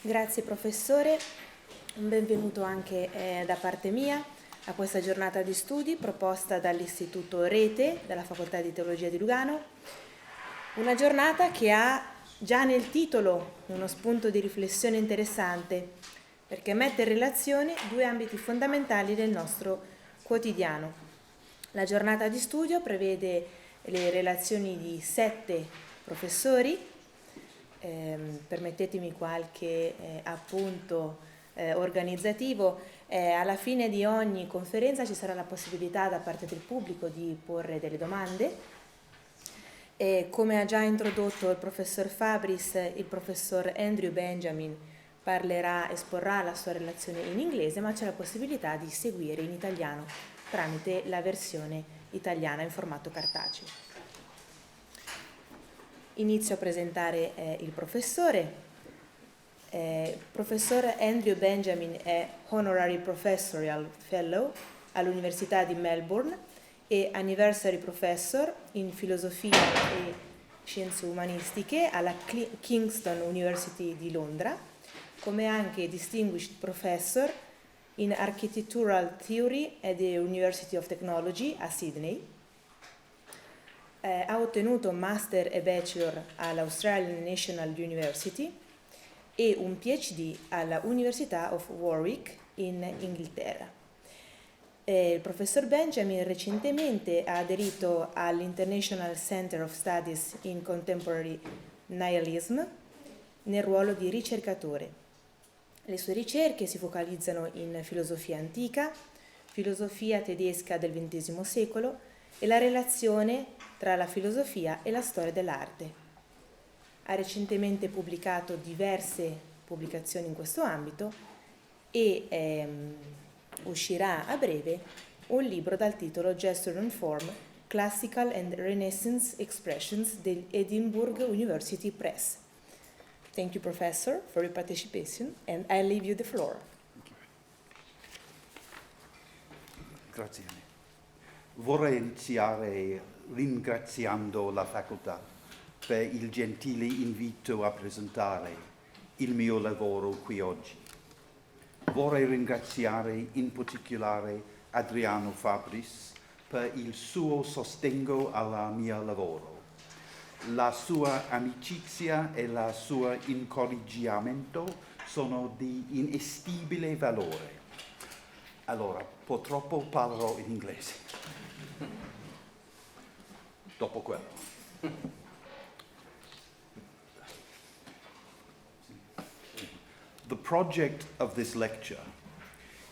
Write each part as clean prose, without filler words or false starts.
Grazie professore, un benvenuto anche da parte mia a questa giornata di studi proposta dall'Istituto ReTe della Facoltà di Teologia di Lugano, una giornata che ha già nel titolo uno spunto di riflessione interessante perché mette in relazione due ambiti fondamentali del nostro quotidiano. La giornata di studio prevede le relazioni di 7 professori. Permettetemi qualche appunto organizzativo. Alla fine di ogni conferenza ci sarà la possibilità da parte del pubblico di porre delle domande. Come ha già introdotto il professor Fabris, il professor Andrew Benjamin esporrà la sua relazione in inglese, ma c'è la possibilità di seguire in italiano tramite la versione italiana in formato cartaceo. Inizio a presentare il professore. Professor Andrew Benjamin è Honorary Professorial Fellow all'Università di Melbourne e Anniversary Professor in Filosofia e Scienze Umanistiche alla Kingston University di Londra, come anche Distinguished Professor in Architectural Theory at the University of Technology a Sydney. Ha ottenuto un master e bachelor all'Australian National University e un PhD alla Università of Warwick in Inghilterra. Il professor Benjamin recentemente ha aderito all'International Center of Studies in Contemporary Nihilism nel ruolo di ricercatore. Le sue ricerche si focalizzano in filosofia antica, filosofia tedesca del XX secolo e la relazione tra la filosofia e la storia dell'arte. Ha recentemente pubblicato diverse pubblicazioni in questo ambito e uscirà a breve un libro dal titolo Gesture and Form, Classical and Renaissance Expressions del Edinburgh University Press. Thank you, Professor, for your participation, and I leave you the floor. Grazie. Vorrei iniziare ringraziando la facoltà per il gentile invito a presentare il mio lavoro qui oggi. Vorrei ringraziare in particolare Adriano Fabris per il suo sostegno al mio lavoro. La sua amicizia e il suo incoraggiamento sono di inestimabile valore. Allora, purtroppo parlerò in inglese. Dopo quello. The project of this lecture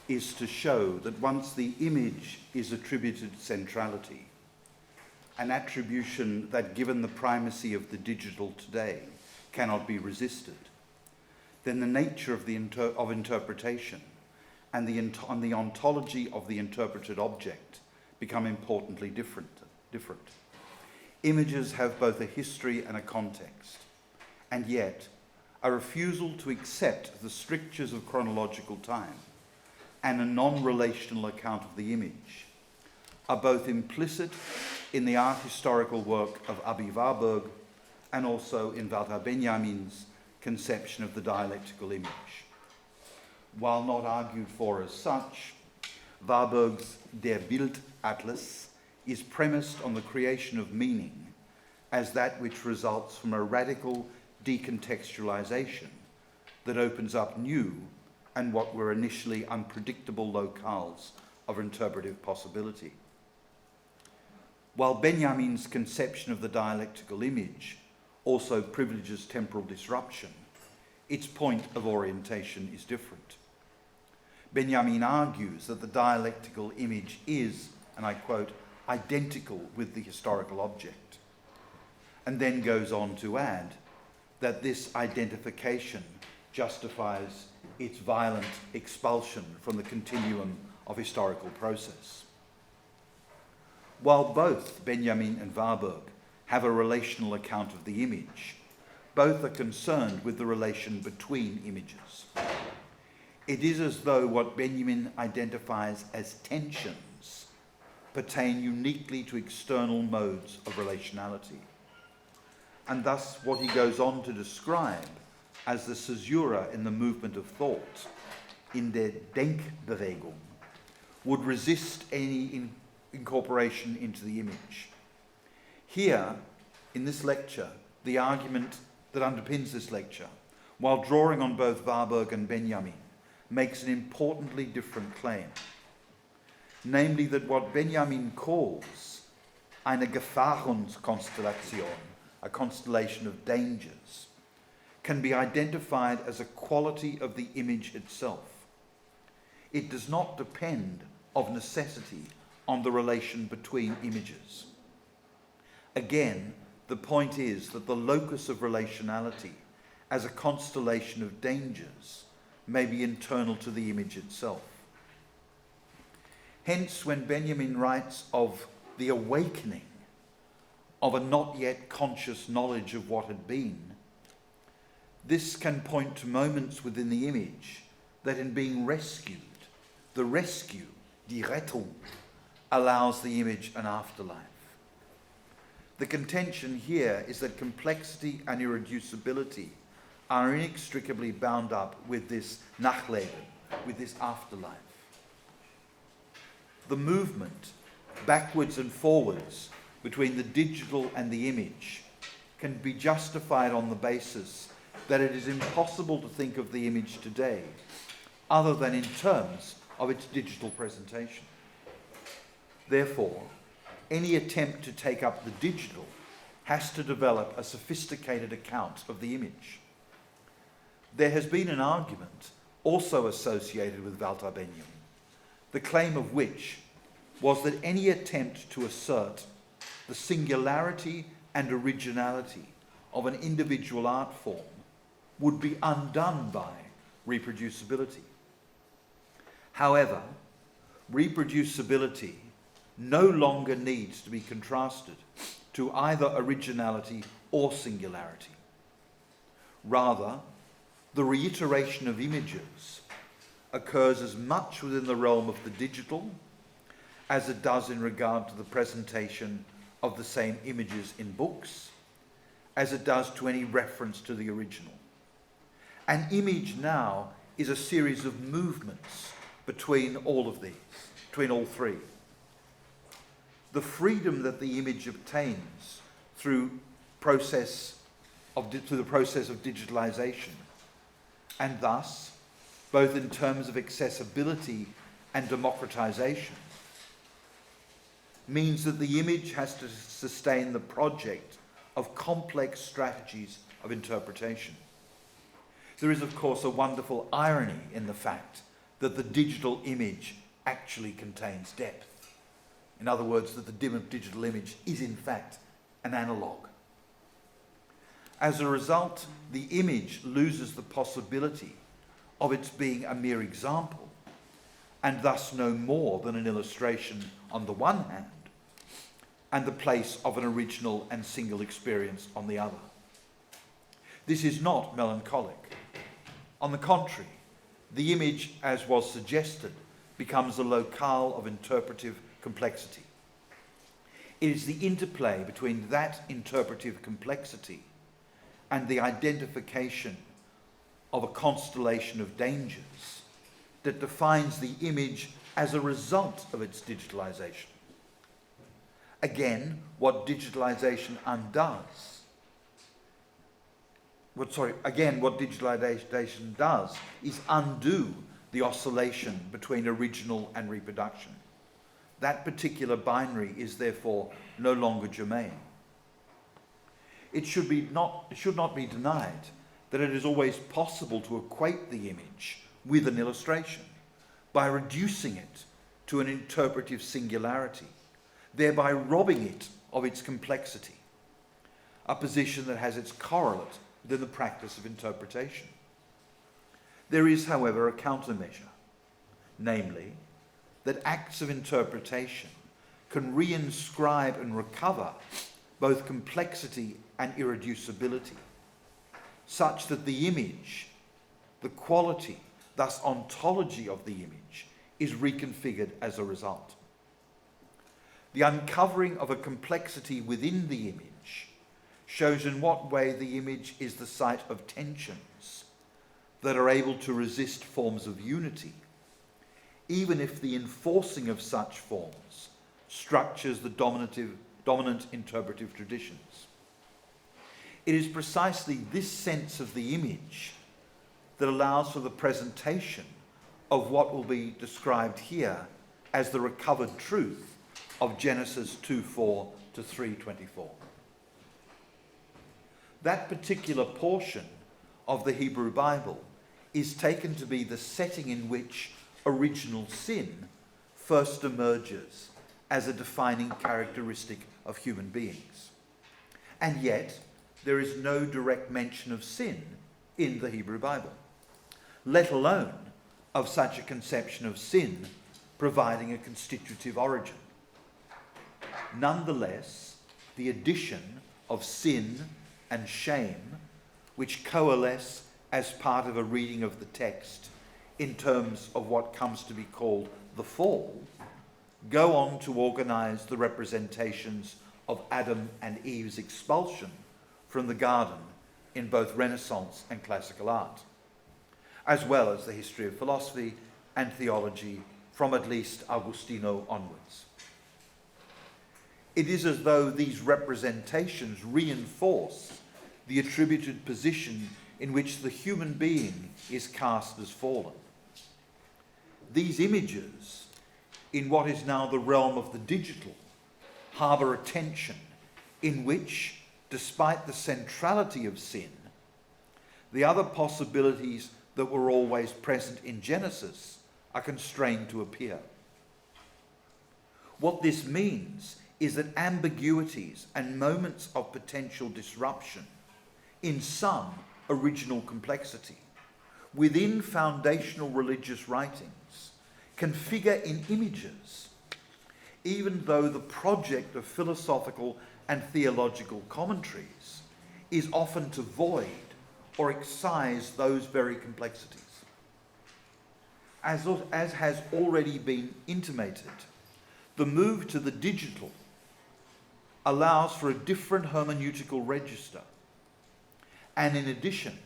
is to show that once the image is attributed centrality, an attribution that, given the primacy of the digital today, cannot be resisted, then the nature of interpretation and the ontology of the interpreted object become importantly different. Images have both a history and a context, and yet a refusal to accept the strictures of chronological time and a non-relational account of the image are both implicit in the art historical work of Abi Warburg and also in Walter Benjamin's conception of the dialectical image. While not argued for as such, Warburg's Der Bildatlas is premised on the creation of meaning as that which results from a radical decontextualization that opens up new and what were initially unpredictable locales of interpretive possibility. While Benjamin's conception of the dialectical image also privileges temporal disruption, its point of orientation is different. Benjamin argues that the dialectical image is, and I quote, identical with the historical object, and then goes on to add that this identification justifies its violent expulsion from the continuum of historical process. While both Benjamin and Warburg have a relational account of the image, both are concerned with the relation between images. It is as though what Benjamin identifies as tensions pertain uniquely to external modes of relationality. And thus what he goes on to describe as the caesura in the movement of thought, in der Denkbewegung, would resist any incorporation into the image. Here, in this lecture, the argument that underpins this lecture, while drawing on both Warburg and Benjamin, makes an importantly different claim. Namely that what Benjamin calls eine Gefahrenkonstellation, a constellation of dangers, can be identified as a quality of the image itself. It does not depend of necessity on the relation between images. Again, the point is that the locus of relationality as a constellation of dangers may be internal to the image itself. Hence, when Benjamin writes of the awakening of a not yet conscious knowledge of what had been, this can point to moments within the image that in being rescued, the rescue, die Rettung, allows the image an afterlife. The contention here is that complexity and irreducibility are inextricably bound up with this Nachleben, with this afterlife. The movement backwards and forwards between the digital and the image can be justified on the basis that it is impossible to think of the image today other than in terms of its digital presentation. Therefore, any attempt to take up the digital has to develop a sophisticated account of the image. There has been an argument also associated with Walter Benjamin, the claim of which was that any attempt to assert the singularity and originality of an individual art form would be undone by reproducibility. However, reproducibility no longer needs to be contrasted to either originality or singularity. Rather, the reiteration of images occurs as much within the realm of the digital as it does in regard to the presentation of the same images in books, as it does to any reference to the original. An image now is a series of movements between all of these, between all three. The freedom that the image obtains through the process of digitalization, and thus, both in terms of accessibility and democratization, means that the image has to sustain the project of complex strategies of interpretation. There is, of course, a wonderful irony in the fact that the digital image actually contains depth. In other words, that the digital image is in fact an analogue. As a result, the image loses the possibility of its being a mere example, and thus no more than an illustration on the one hand, and the place of an original and single experience on the other. This is not melancholic. On the contrary, the image, as was suggested, becomes a locale of interpretive complexity. It is the interplay between that interpretive complexity and the identification of a constellation of dangers that defines the image as a result of its digitalization. Again, what digitalization does is undo the oscillation between original and reproduction. That particular binary is therefore no longer germane. It should not be denied that it is always possible to equate the image with an illustration by reducing it to an interpretive singularity, thereby robbing it of its complexity, a position that has its correlate within the practice of interpretation. There is, however, a countermeasure, namely that acts of interpretation can reinscribe and recover both complexity and irreducibility, such that the image, the quality, thus ontology of the image, is reconfigured as a result. The uncovering of a complexity within the image shows in what way the image is the site of tensions that are able to resist forms of unity, even if the enforcing of such forms structures the dominant interpretive traditions. It is precisely this sense of the image that allows for the presentation of what will be described here as the recovered truth of Genesis 2:4 to 3:24. That particular portion of the Hebrew Bible is taken to be the setting in which original sin first emerges as a defining characteristic of human beings. And yet, there is no direct mention of sin in the Hebrew Bible, let alone of such a conception of sin providing a constitutive origin. Nonetheless, the addition of sin and shame, which coalesce as part of a reading of the text in terms of what comes to be called the fall, go on to organize the representations of Adam and Eve's expulsion from the garden in both Renaissance and classical art, as well as the history of philosophy and theology from at least Agostino onwards. It is as though these representations reinforce the attributed position in which the human being is cast as fallen. These images, in what is now the realm of the digital, harbour a tension in which, despite the centrality of sin, the other possibilities that were always present in Genesis are constrained to appear. What this means is that ambiguities and moments of potential disruption in some original complexity within foundational religious writings can figure in images, even though the project of philosophical and theological commentaries is often to void or excise those very complexities. As has already been intimated, the move to the digital allows for a different hermeneutical register, and in addition,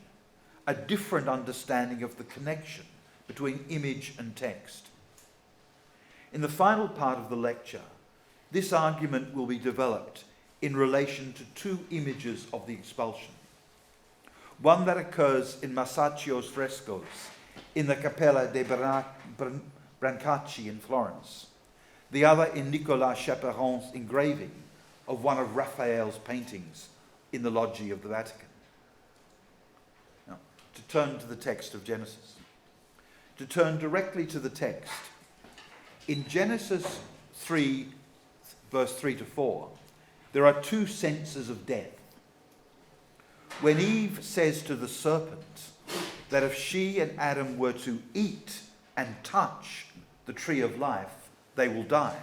a different understanding of the connection between image and text. In the final part of the lecture, this argument will be developed in relation to two images of the expulsion. One that occurs in Masaccio's frescoes in the Cappella dei Brancacci in Florence, the other in Nicolas Chaperon's engraving of one of Raphael's paintings in the Loggia of the Vatican. Now, to turn to the text of Genesis, to turn directly to the text, in Genesis 3, verse 3 to 4, there are two senses of death. When Eve says to the serpent that if she and Adam were to eat and touch the tree of life, they will die,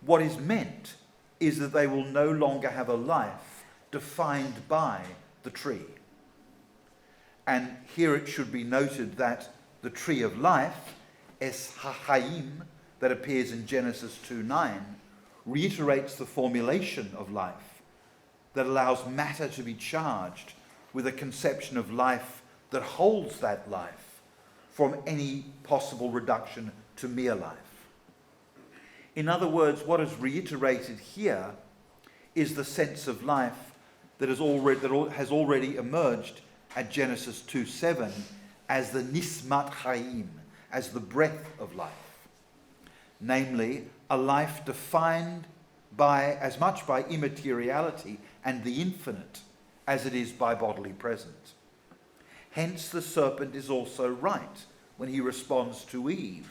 what is meant is that they will no longer have a life defined by the tree. And here it should be noted that the tree of life, Es HaChaim, that appears in Genesis 2:9, reiterates the formulation of life that allows matter to be charged with a conception of life that holds that life from any possible reduction to mere life. In other words, what is reiterated here is the sense of life that has already emerged at Genesis 2:7 as the Nismat Chaim, as the breath of life. Namely, a life defined by as much by immateriality and the infinite as it is by bodily presence. Hence the serpent is also right when he responds to Eve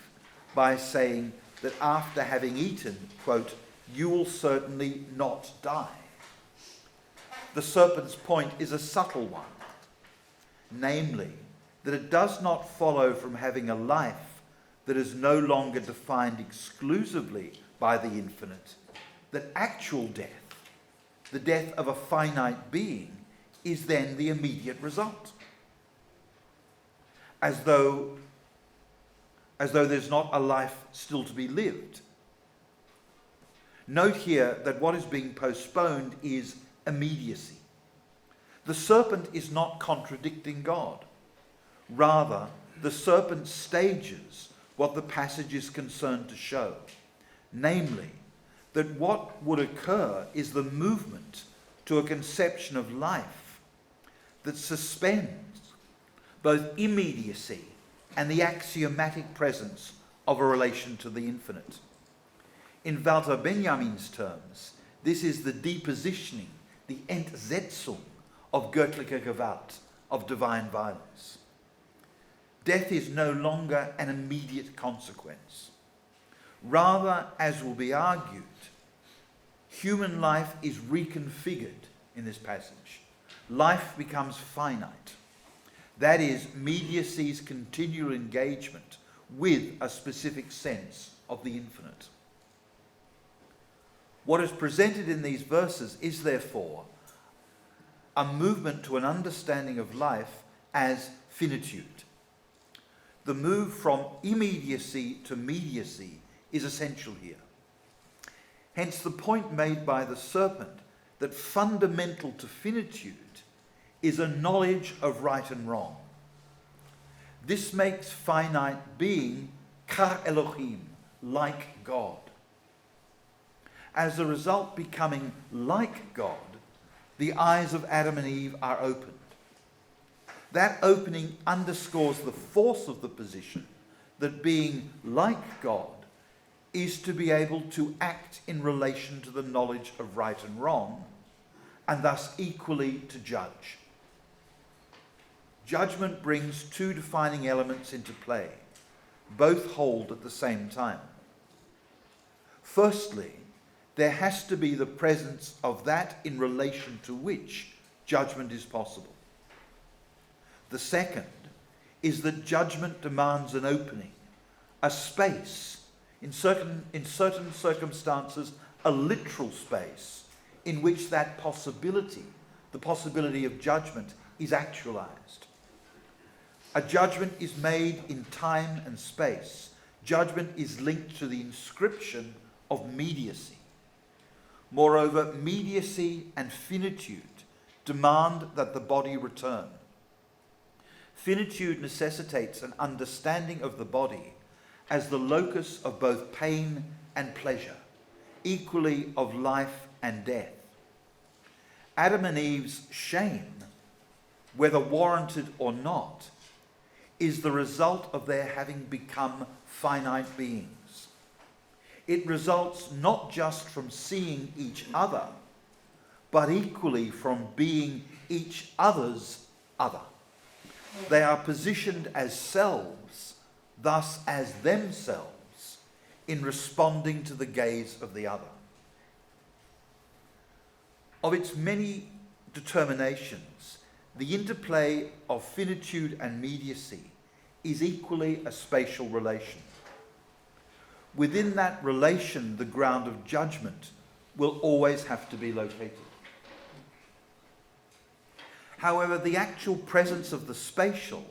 by saying that after having eaten, quote, you will certainly not die. The serpent's point is a subtle one, namely that it does not follow from having a life that is no longer defined exclusively by the infinite, that actual death, the death of a finite being, is then the immediate result. As though there's not a life still to be lived. Note here that what is being postponed is immediacy. The serpent is not contradicting God. Rather, the serpent stages what the passage is concerned to show, namely, that what would occur is the movement to a conception of life that suspends both immediacy and the axiomatic presence of a relation to the infinite. In Walter Benjamin's terms, this is the depositioning, the Entsetzung of göttliche Gewalt, of divine violence. Death is no longer an immediate consequence. Rather, as will be argued, human life is reconfigured in this passage. Life becomes finite. That is, mediacy's continual engagement with a specific sense of the infinite. What is presented in these verses is therefore a movement to an understanding of life as finitude. The move from immediacy to mediacy is essential here. Hence the point made by the serpent that fundamental to finitude is a knowledge of right and wrong. This makes finite being ka Elohim, like God. As a result, becoming like God, the eyes of Adam and Eve are opened. That opening underscores the force of the position that being like God is to be able to act in relation to the knowledge of right and wrong, and thus equally to judge. Judgment brings two defining elements into play. Both hold at the same time. Firstly, there has to be the presence of that in relation to which judgment is possible. The second is that judgment demands an opening, a space, in certain circumstances, a literal space in which that possibility, the possibility of judgment, is actualized. A judgment is made in time and space. Judgment is linked to the inscription of mediacy. Moreover, mediacy and finitude demand that the body return. Finitude necessitates an understanding of the body as the locus of both pain and pleasure, equally of life and death. Adam and Eve's shame, whether warranted or not, is the result of their having become finite beings. It results not just from seeing each other, but equally from being each other's other. They are positioned as selves, thus as themselves, in responding to the gaze of the other. Of its many determinations, the interplay of finitude and mediacy is equally a spatial relation. Within that relation, the ground of judgment will always have to be located. However, the actual presence of the spatial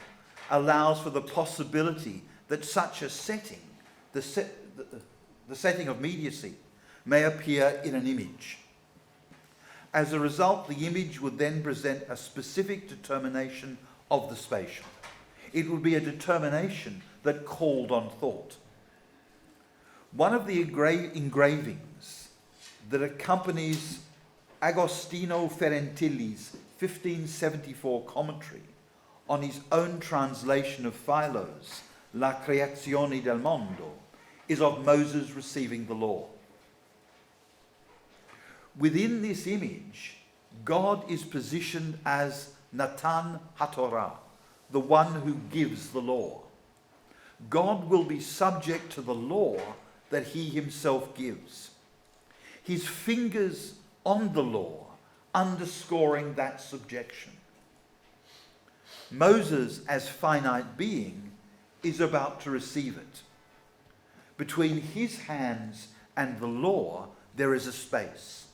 allows for the possibility that such a setting, the setting of mediacy, may appear in an image. As a result, the image would then present a specific determination of the spatial. It would be a determination that called on thought. One of the engravings that accompanies Agostino Ferentili's 1574 commentary on his own translation of Philo's La Creazione del Mondo is of Moses receiving the law. Within this image, God is positioned as Natan HaTorah, the one who gives the law. God will be subject to the law that he himself gives. His fingers on the law, underscoring that subjection. Moses, as finite being, is about to receive it. Between his hands and the law, there is a space.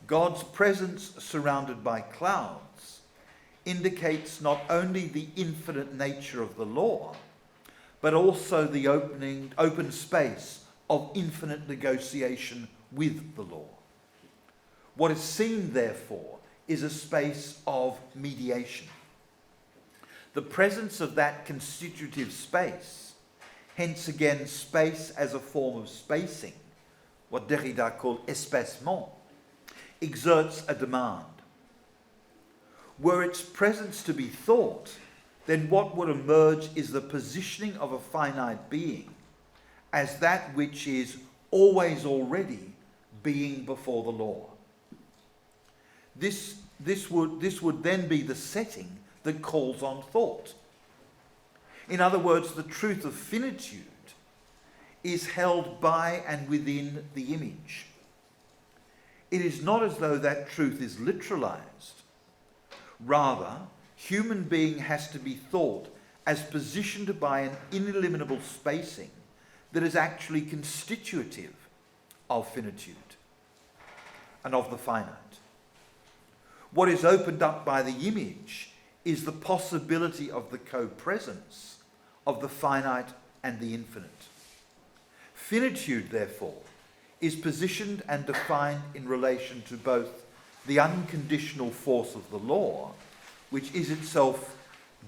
God's presence surrounded by clouds indicates not only the infinite nature of the law, but also the open space of infinite negotiation with the law. What is seen, therefore, is a space of mediation. the presence of that constitutive space, hence again space as a form of spacing, what Derrida called espacement, exerts a demand. Were its presence to be thought, then what would emerge is the positioning of a finite being as that which is always already being before the law. This would then be the setting that calls on thought. In other words, the truth of finitude is held by and within the image. It is not as though that truth is literalized. Rather, human being has to be thought as positioned by an ineliminable spacing that is actually constitutive of finitude and of the finite. What is opened up by the image is the possibility of the co-presence of the finite and the infinite. Finitude, therefore, is positioned and defined in relation to both the unconditional force of the law, which is itself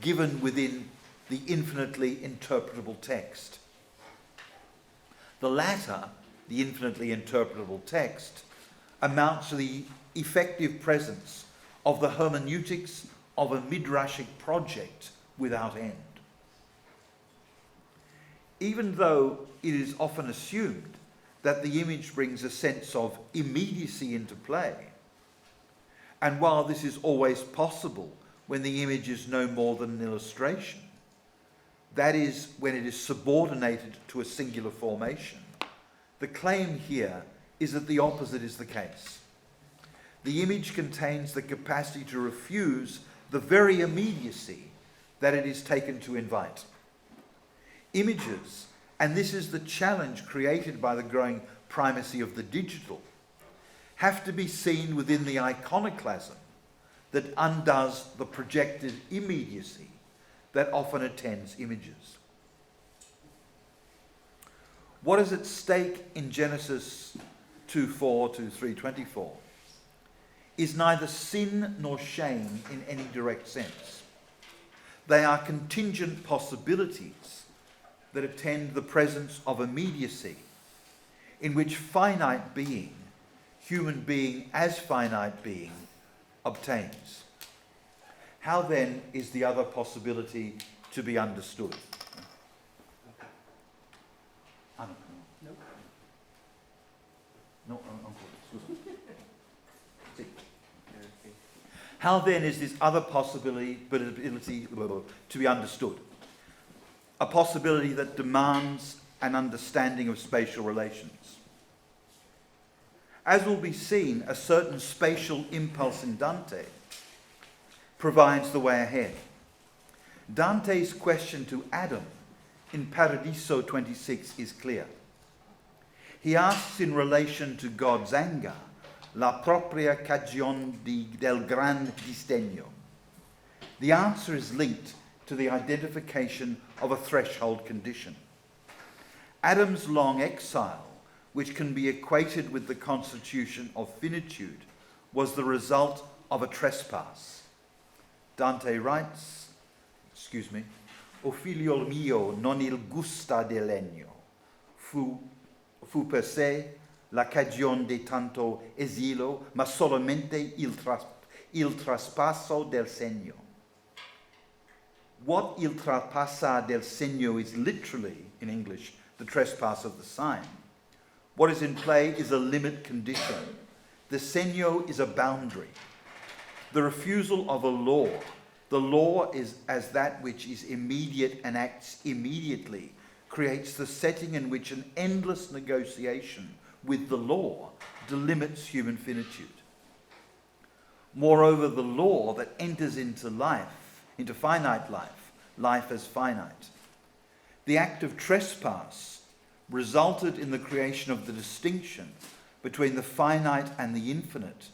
given within the infinitely interpretable text. The latter, the infinitely interpretable text, amounts to the effective presence of the hermeneutics of a midrashic project without end. Even though it is often assumed that the image brings a sense of immediacy into play, and while this is always possible when the image is no more than an illustration, that is, when it is subordinated to a singular formation, the claim here is that the opposite is the case. The image contains the capacity to refuse the very immediacy that it is taken to invite. Images, and this is the challenge created by the growing primacy of the digital, have to be seen within the iconoclasm that undoes the projected immediacy that often attends images. What is at stake in Genesis 2:4 to 3:24 is neither sin nor shame in any direct sense. They are contingent possibilities that attend the presence of immediacy, in which finite being, human being as finite being, obtains. How then is the other possibility to be understood? How then is this other possibility to be understood? A possibility that demands an understanding of spatial relations. As will be seen, a certain spatial impulse in Dante provides the way ahead. Dante's question to Adam in Paradiso 26 is clear. He asks in relation to God's anger, la propria cagion del gran disdegno. The answer is linked to the identification of a threshold condition. Adam's long exile, which can be equated with the constitution of finitude, was the result of a trespass. Dante writes, O figlio mio non il gusta del legno, fu per sé la cagion de tanto esilo, ma solamente il traspasso del segno. What il traspassa del segno is literally, in English, the trespass of the sign. What is in play is a limit condition. The segno is a boundary. The refusal of a law. The law is as that which is immediate and acts immediately, creates the setting in which an endless negotiation with the law delimits human finitude. Moreover, the law that enters into life, into finite life, life as finite. The act of trespass resulted in the creation of the distinction between the finite and the infinite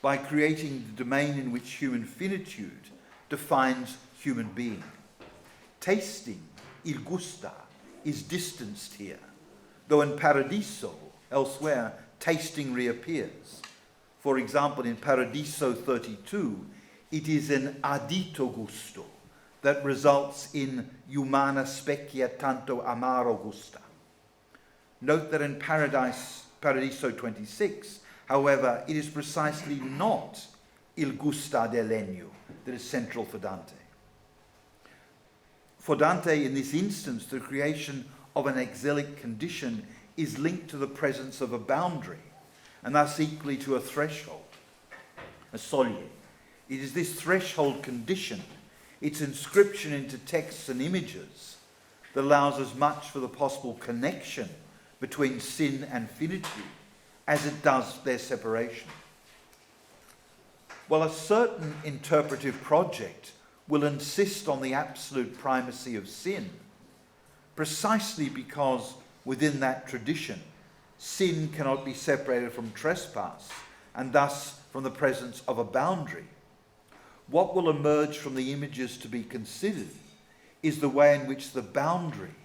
by creating the domain in which human finitude defines human being. Tasting, il gusta, is distanced here, though in Paradiso, elsewhere, tasting reappears. For example, in Paradiso 32, it is an adito gusto, that results in humana specchia tanto amaro gusta. Note that in Paradiso 26, however, it is precisely not il gusta del legno that is central for Dante. For Dante, in this instance, the creation of an exilic condition is linked to the presence of a boundary, and thus equally to a threshold, a soglia. It is this threshold condition, its inscription into texts and images, that allows as much for the possible connection between sin and finitude as it does their separation. While a certain interpretive project will insist on the absolute primacy of sin, precisely because within that tradition, sin cannot be separated from trespass, and thus from the presence of a boundary, what will emerge from the images to be considered is the way in which the boundary,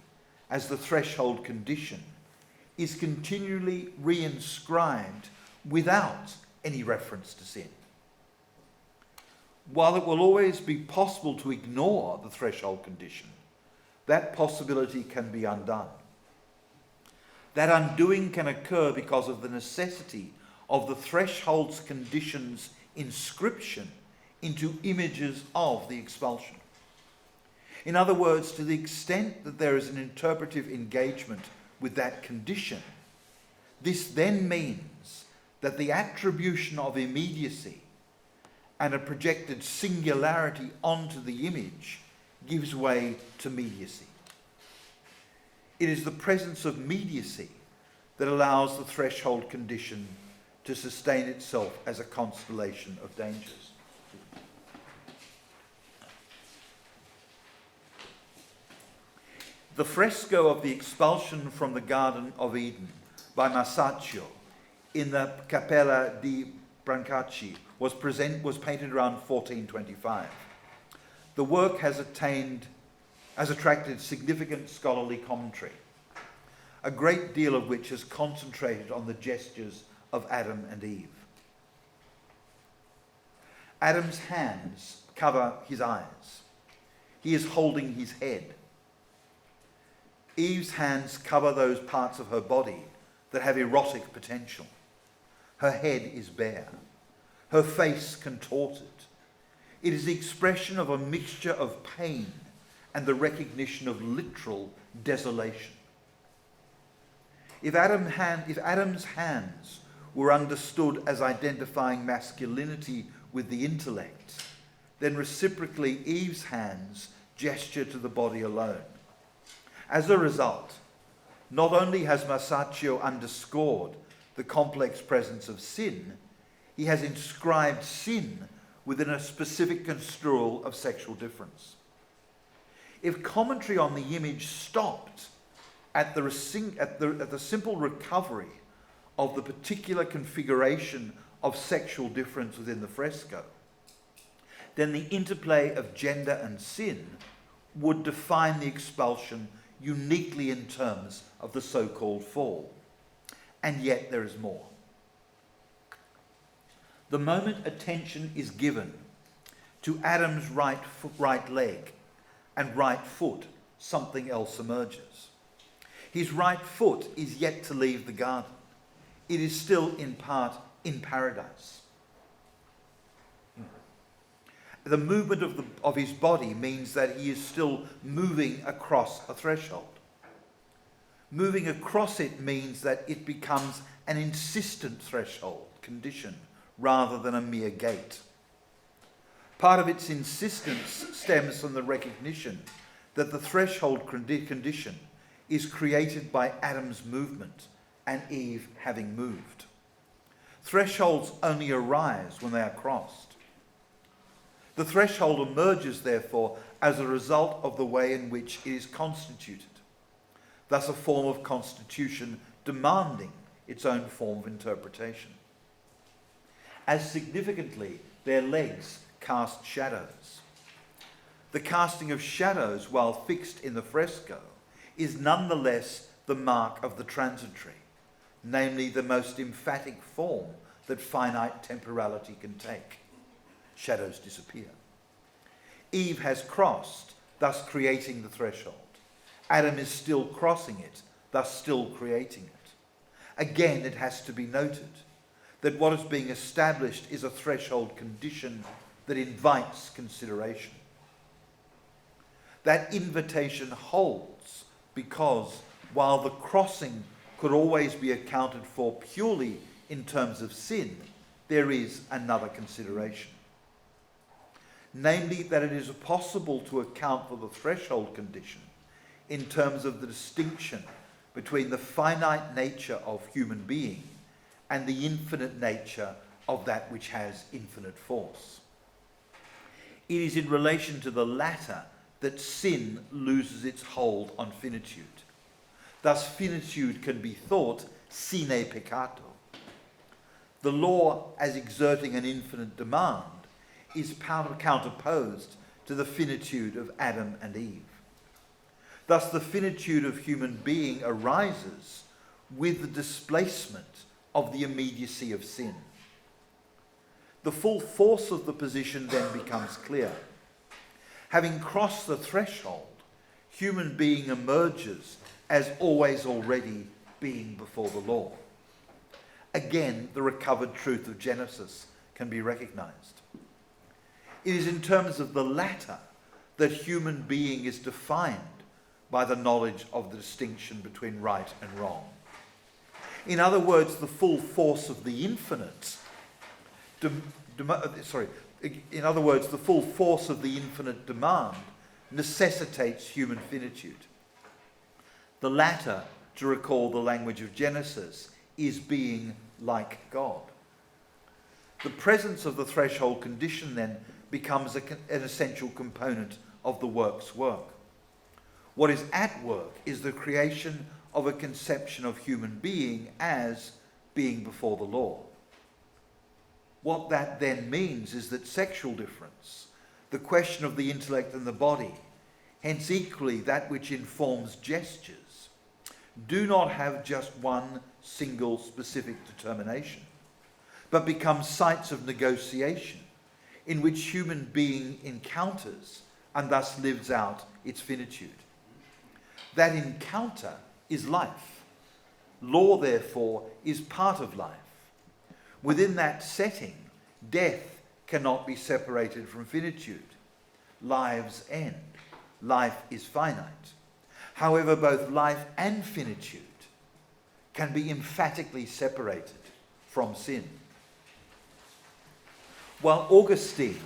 as the threshold condition, is continually reinscribed without any reference to sin. While it will always be possible to ignore the threshold condition, that possibility can be undone. That undoing can occur because of the necessity of the threshold's condition's inscription into images of the expulsion. In other words, to the extent that there is an interpretive engagement with that condition, this then means that the attribution of immediacy and a projected singularity onto the image gives way to mediacy. It is the presence of mediacy that allows the threshold condition to sustain itself as a constellation of dangers. The fresco of the expulsion from the Garden of Eden by Masaccio in the Cappella di Brancacci was painted around 1425. The work has attracted significant scholarly commentary, a great deal of which is concentrated on the gestures of Adam and Eve. Adam's hands cover his eyes. He is holding his head. Eve's hands cover those parts of her body that have erotic potential. Her head is bare, her face contorted. It is the expression of a mixture of pain and the recognition of literal desolation. If Adam's hands were understood as identifying masculinity with the intellect, then reciprocally Eve's hands gesture to the body alone. As a result, not only has Masaccio underscored the complex presence of sin, he has inscribed sin within a specific construal of sexual difference. If commentary on the image stopped at the simple recovery of the particular configuration of sexual difference within the fresco, then the interplay of gender and sin would define the expulsion uniquely in terms of the so-called fall. And yet there is more. The moment attention is given to Adam's right leg and right foot, something else emerges. His right foot is yet to leave the garden. It is still in part in paradise. The movement of his body means that he is still moving across a threshold. Moving across it means that it becomes an insistent threshold condition rather than a mere gate. Part of its insistence stems from the recognition that the threshold condition is created by Adam's movement and Eve having moved. Thresholds only arise when they are crossed. The threshold emerges, therefore, as a result of the way in which it is constituted, thus a form of constitution demanding its own form of interpretation. As significantly, their legs cast shadows. The casting of shadows, while fixed in the fresco, is nonetheless the mark of the transitory, namely the most emphatic form that finite temporality can take. Shadows disappear. Eve has crossed, thus creating the threshold. Adam is still crossing it, thus still creating it. Again, it has to be noted that what is being established is a threshold condition that invites consideration. That invitation holds because while the crossing could always be accounted for purely in terms of sin, there is another consideration. Namely, that it is possible to account for the threshold condition in terms of the distinction between the finite nature of human being and the infinite nature of that which has infinite force. It is in relation to the latter that sin loses its hold on finitude. Thus, finitude can be thought sine peccato. The law, as exerting an infinite demand, is counterposed to the finitude of Adam and Eve. Thus, the finitude of human being arises with the displacement of the immediacy of sin. The full force of the position then becomes clear. Having crossed the threshold, human being emerges as always already being before the law. Again, the recovered truth of Genesis can be recognized. It is in terms of the latter that human being is defined by the knowledge of the distinction between right and wrong. In other words, the full force of the infinite, the full force of the infinite demand necessitates human finitude. The latter, to recall the language of Genesis, is being like God. The presence of the threshold condition then becomes an essential component of the work's work. What is at work is the creation of a conception of human being as being before the law. What that then means is that sexual difference, the question of the intellect and the body, hence equally that which informs gestures, do not have just one single specific determination, but become sites of negotiation in which human being encounters and thus lives out its finitude. That encounter is life. Law, therefore, is part of life. Within that setting, death cannot be separated from finitude. Lives end. Life is finite. However, both life and finitude can be emphatically separated from sin. While Augustine,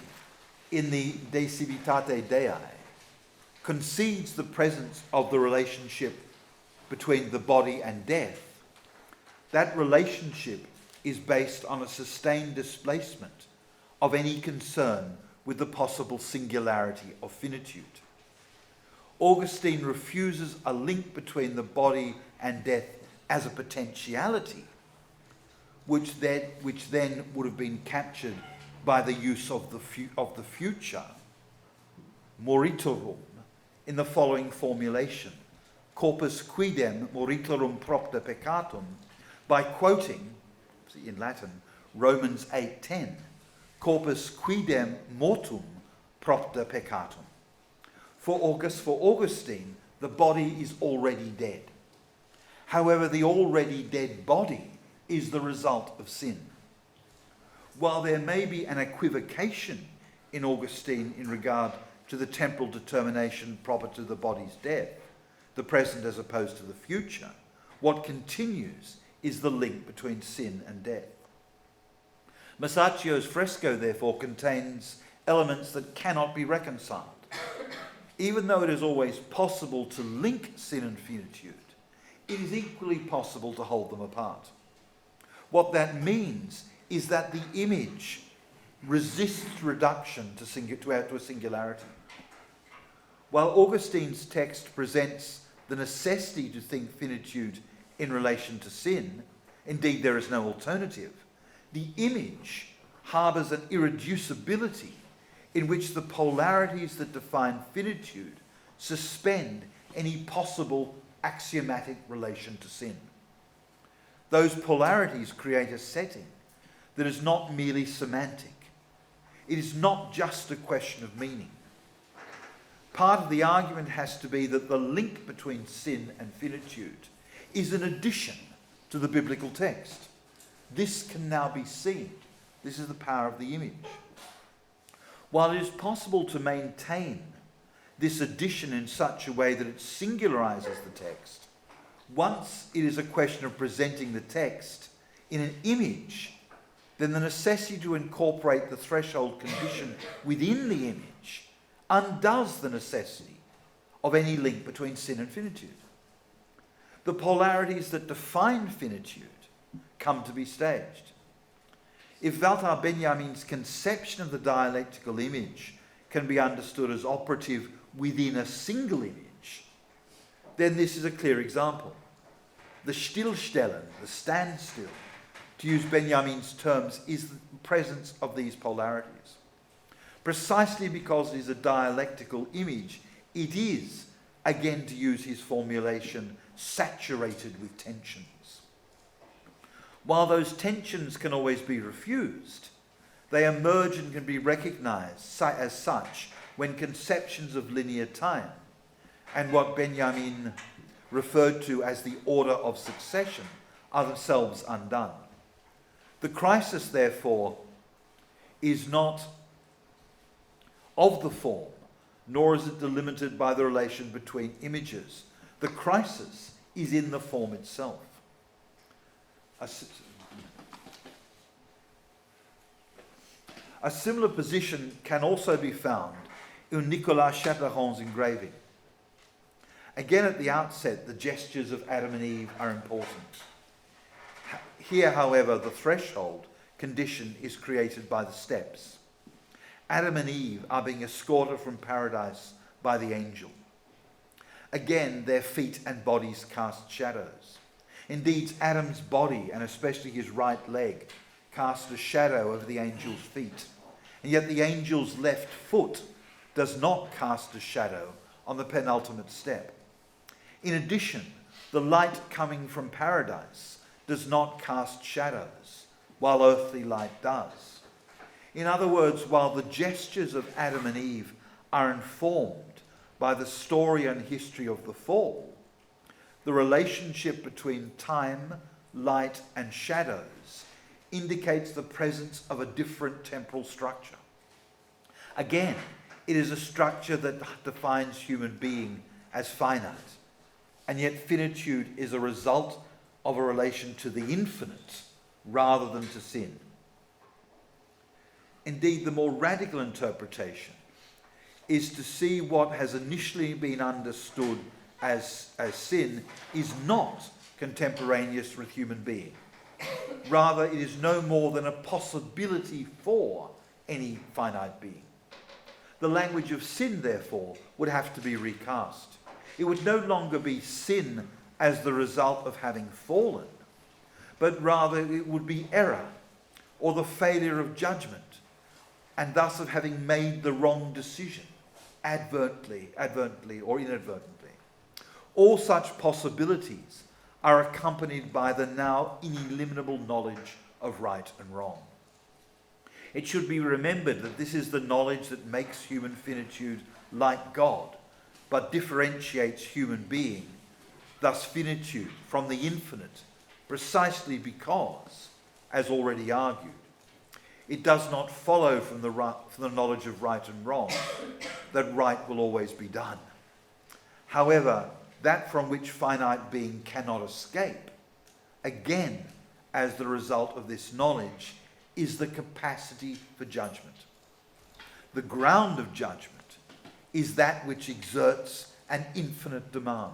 in the De Civitate Dei, concedes the presence of the relationship between the body and death, that relationship is based on a sustained displacement of any concern with the possible singularity of finitude. Augustine refuses a link between the body and death as a potentiality, which then would have been captured by the use of the future, moritorum, in the following formulation: corpus quidem moritorum propter peccatum, by quoting, in Latin, Romans 8:10, corpus quidem mortum propter peccatum. For Augustine, the body is already dead. However, the already dead body is the result of sin. While there may be an equivocation in Augustine in regard to the temporal determination proper to the body's death, the present as opposed to the future, what continues is the link between sin and death. Masaccio's fresco, therefore, contains elements that cannot be reconciled. Even though it is always possible to link sin and finitude, it is equally possible to hold them apart. What that means is that the image resists reduction to a singularity. While Augustine's text presents the necessity to think finitude in relation to sin, indeed there is no alternative, the image harbours an irreducibility in which the polarities that define finitude suspend any possible axiomatic relation to sin. Those polarities create a setting that is not merely semantic. It is not just a question of meaning. Part of the argument has to be that the link between sin and finitude is an addition to the biblical text. This can now be seen. This is the power of the image. While it is possible to maintain this addition in such a way that it singularizes the text, once it is a question of presenting the text in an image, then the necessity to incorporate the threshold condition within the image undoes the necessity of any link between sin and finitude. The polarities that define finitude come to be staged. If Walter Benjamin's conception of the dialectical image can be understood as operative within a single image, then this is a clear example. The Stillstellen, the standstill, to use Benjamin's terms, is the presence of these polarities. Precisely because it is a dialectical image, it is, again to use his formulation, saturated with tensions. While those tensions can always be refused, they emerge and can be recognized as such when conceptions of linear time and what Benjamin referred to as the order of succession are themselves undone. The crisis, therefore, is not of the form, nor is it delimited by the relation between images. The crisis is in the form itself. A similar position can also be found in Nicolas Chatterton's engraving. Again, at the outset, the gestures of Adam and Eve are important. Here, however, the threshold condition is created by the steps. Adam and Eve are being escorted from paradise by the angel. Again, their feet and bodies cast shadows. Indeed, Adam's body, and especially his right leg, cast a shadow over the angel's feet. And yet the angel's left foot does not cast a shadow on the penultimate step. In addition, the light coming from paradise does not cast shadows, while earthly light does. In other words, while the gestures of Adam and Eve are informed by the story and history of the fall, the relationship between time, light, and shadows indicates the presence of a different temporal structure. Again, it is a structure that defines human being as finite, and yet finitude is a result of a relation to the infinite rather than to sin. Indeed, the more radical interpretation is to see what has initially been understood as sin is not contemporaneous with human being. Rather, it is no more than a possibility for any finite being. The language of sin, therefore, would have to be recast. It would no longer be sin as the result of having fallen, but rather it would be error or the failure of judgment, and thus of having made the wrong decision, advertently or inadvertently. All such possibilities are accompanied by the now ineliminable knowledge of right and wrong. It should be remembered that this is the knowledge that makes human finitude like God, but differentiates human being, thus finitude, from the infinite, precisely because, as already argued, it does not follow from the knowledge of right and wrong that right will always be done. However, that from which finite being cannot escape, again, as the result of this knowledge, is the capacity for judgment. The ground of judgment is that which exerts an infinite demand.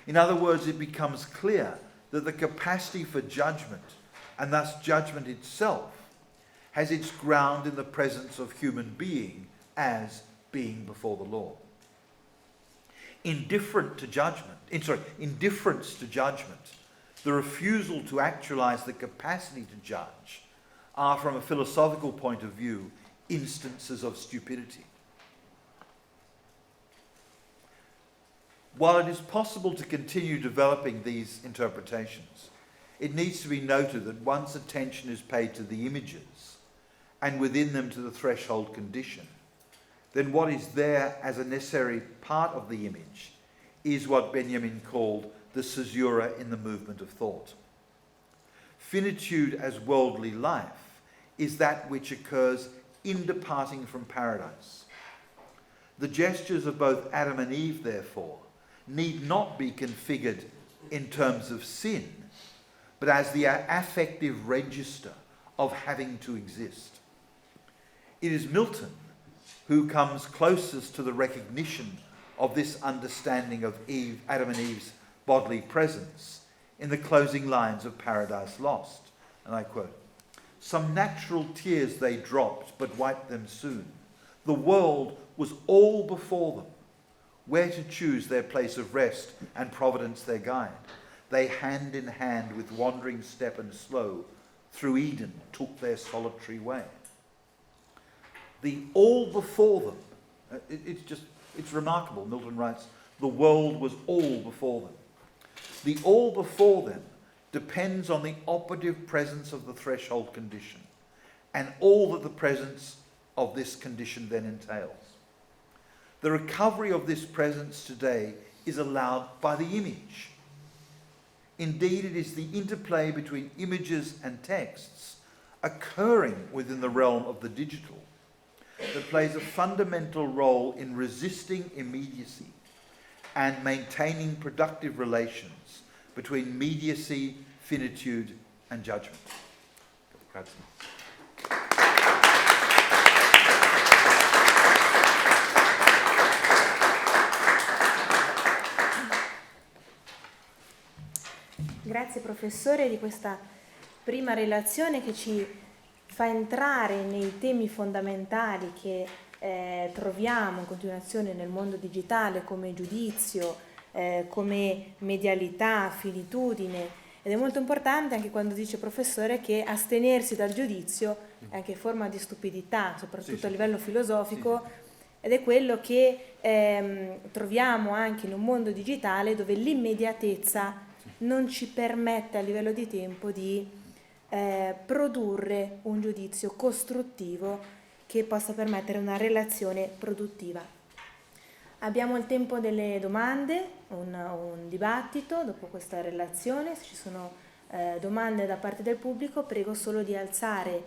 In other words, it becomes clear that the capacity for judgment, and thus judgment itself, has its ground in the presence of human being as being before the law. Indifference to judgment, the refusal to actualize the capacity to judge, are, from a philosophical point of view, instances of stupidity. While it is possible to continue developing these interpretations, it needs to be noted that once attention is paid to the images, and within them to the threshold condition, then what is there as a necessary part of the image is what Benjamin called the caesura in the movement of thought. Finitude as worldly life is that which occurs in departing from paradise. The gestures of both Adam and Eve, therefore, need not be configured in terms of sin, but as the affective register of having to exist. It is Milton who comes closest to the recognition of this understanding of Adam and Eve's bodily presence in the closing lines of Paradise Lost. And I quote, "Some natural tears they dropped, but wiped them soon. The world was all before them, where to choose their place of rest and providence their guide. They hand in hand with wandering step and slow, through Eden took their solitary way." The all before them, it's remarkable. Milton writes, the world was all before them. The all before them depends on the operative presence of the threshold condition and all that the presence of this condition then entails. The recovery of this presence today is allowed by the image. Indeed, it is the interplay between images and texts occurring within the realm of the digital that plays a fundamental role in resisting immediacy and maintaining productive relations between mediacy, finitude, and judgment. Grazie. Grazie professore di questa prima relazione che ci fa entrare nei temi fondamentali che troviamo in continuazione nel mondo digitale, come giudizio, come medialità, finitudine, ed è molto importante anche quando dice professore che astenersi dal giudizio è anche forma di stupidità, soprattutto a livello filosofico, ed è quello che troviamo anche in un mondo digitale dove l'immediatezza non ci permette a livello di tempo di produrre un giudizio costruttivo che possa permettere una relazione produttiva. Abbiamo il tempo delle domande, un dibattito dopo questa relazione. Se ci sono domande da parte del pubblico, prego solo di alzare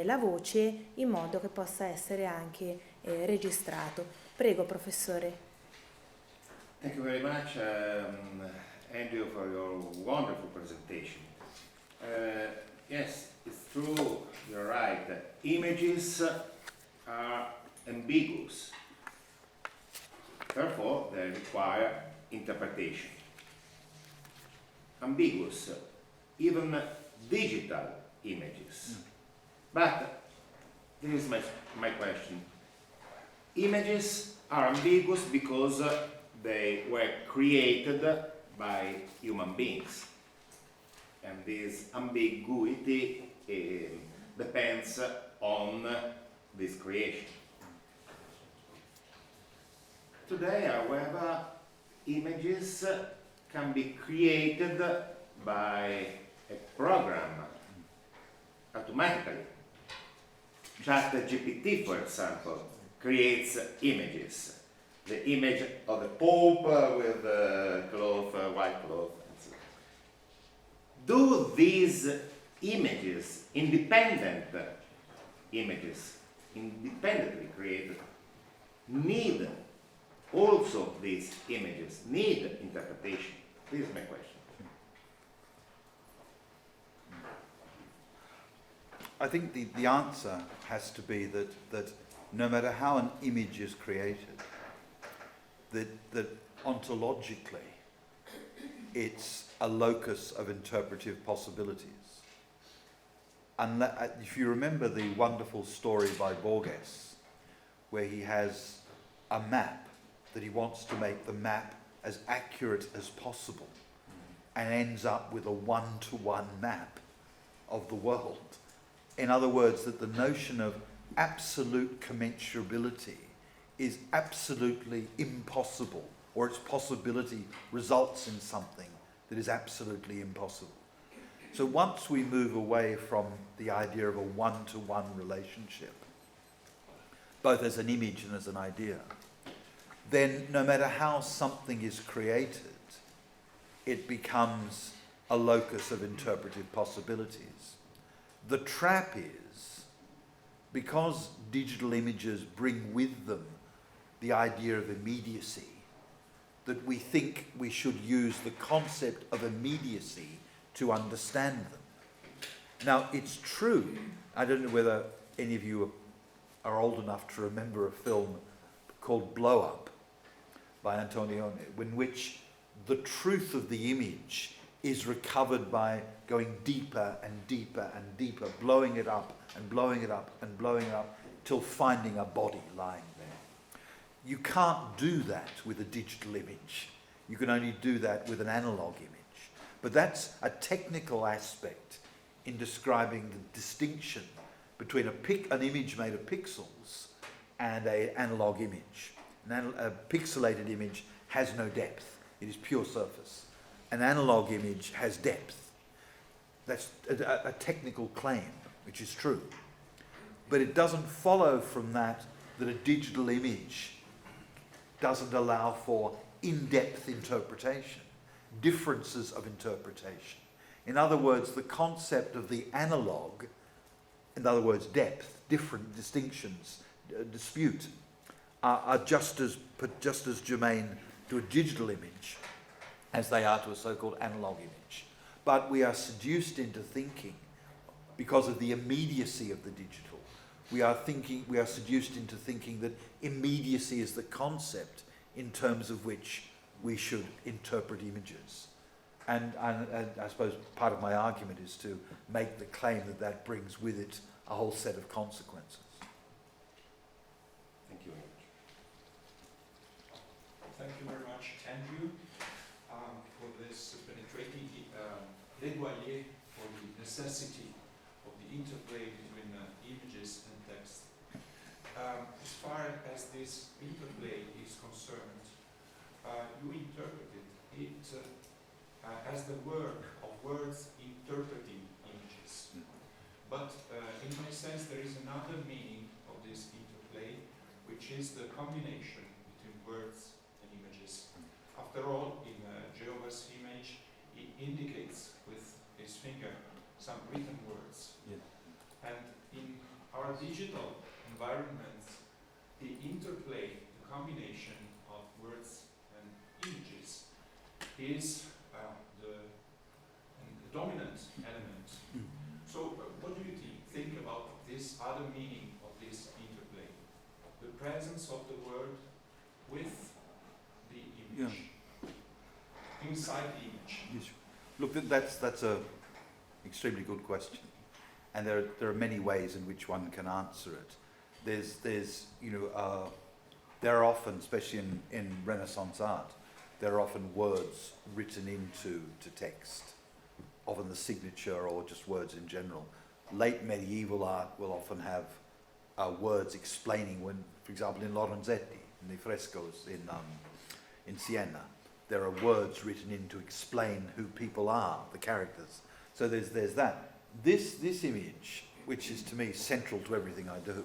la voce in modo che possa essere anche registrato. Prego, professore. Thank you very much, Andrew, for your wonderful presentation. Yes, it's true, you're right. Images are ambiguous. Therefore, they require interpretation. Ambiguous, even digital images. But this is my question. Images are ambiguous because they were created by human beings. And this ambiguity depends on this creation. Today, however, images can be created by a program automatically. ChatGPT, for example, creates images. The image of the Pope with cloth, white cloth. Do these images, independent images, independently created, need also these images, need interpretation? This is my question. I think the answer has to be that no matter how an image is created, that ontologically it's a locus of interpretive possibilities. And if you remember the wonderful story by Borges, where he has a map that he wants to make the map as accurate as possible, and ends up with a one-to-one map of the world. In other words, that the notion of absolute commensurability is absolutely impossible, or its possibility results in something that is absolutely impossible. So once we move away from the idea of a one-to-one relationship, both as an image and as an idea, then no matter how something is created, it becomes a locus of interpretive possibilities. The trap is, because digital images bring with them the idea of immediacy, that we think we should use the concept of immediacy to understand them. Now, it's true, I don't know whether any of you are old enough to remember a film called Blow Up by Antonioni, in which the truth of the image is recovered by going deeper and deeper and deeper, blowing it up and blowing it up and blowing it up till finding a body lying there. You can't do that with a digital image. You can only do that with an analog image. But that's a technical aspect in describing the distinction between an image made of pixels and an analog image. A pixelated image has no depth. It is pure surface. An analog image has depth. That's a technical claim, which is true. But it doesn't follow from that that a digital image doesn't allow for in-depth interpretation, differences of interpretation. In other words, the concept of the analog, in other words, depth, different distinctions, dispute, are just as germane to a digital image as they are to a so-called analog image. But we are seduced into thinking, because of the immediacy of the digital, we are seduced into thinking that immediacy is the concept in terms of which we should interpret images. And I suppose part of my argument is to make the claim that that brings with it a whole set of consequences. Thank you very much. Thank you very much, Andrew, for this penetrating plaidoyer for the necessity of the interplay between images and text. As far as this interplay is concerned, you interpreted it as the work of words interpreting images. But in my sense, there is another meaning of this interplay, which is the combination between words and images. After all, in Jehovah's image, he indicates with his finger some written words. Yeah. And in our digital environments, the interplay, the combination of words and images is the dominant element. So what do you think about this other meaning of this interplay? The presence of the word with the image, inside the image. Yes. Look, that's a extremely good question, and there are many ways in which one can answer it. There's there are often, especially in Renaissance art, there are often words written into text, often the signature or just words in general. Late medieval art will often have words explaining when, for example, in Lorenzetti, in the frescoes in Siena, there are words written in to explain who people are, the characters. So there's that. This image, which is to me central to everything I do,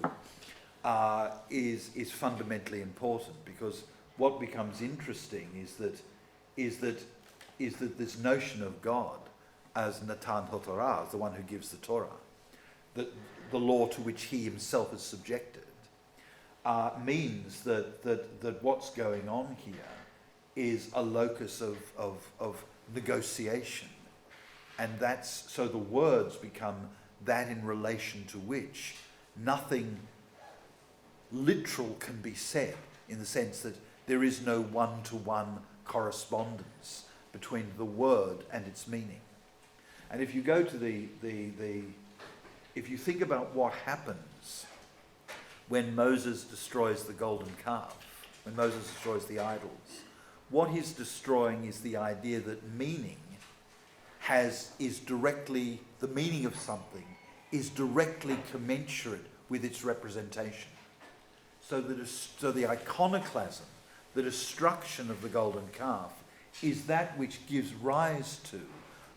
is fundamentally important, because what becomes interesting is that this notion of God as Natan HaTorah, as the one who gives the Torah, that the law to which he himself is subjected, means that what's going on here is a locus of negotiation. And so the words become that in relation to which nothing literal can be said, in the sense that there is no one-to-one correspondence between the word and its meaning. And if you go to if you think about what happens when Moses destroys the golden calf, when Moses destroys the idols, what he's destroying is the idea that meaning the meaning of something is directly commensurate with its representation. So the iconoclasm, the destruction of the golden calf, is that which gives rise to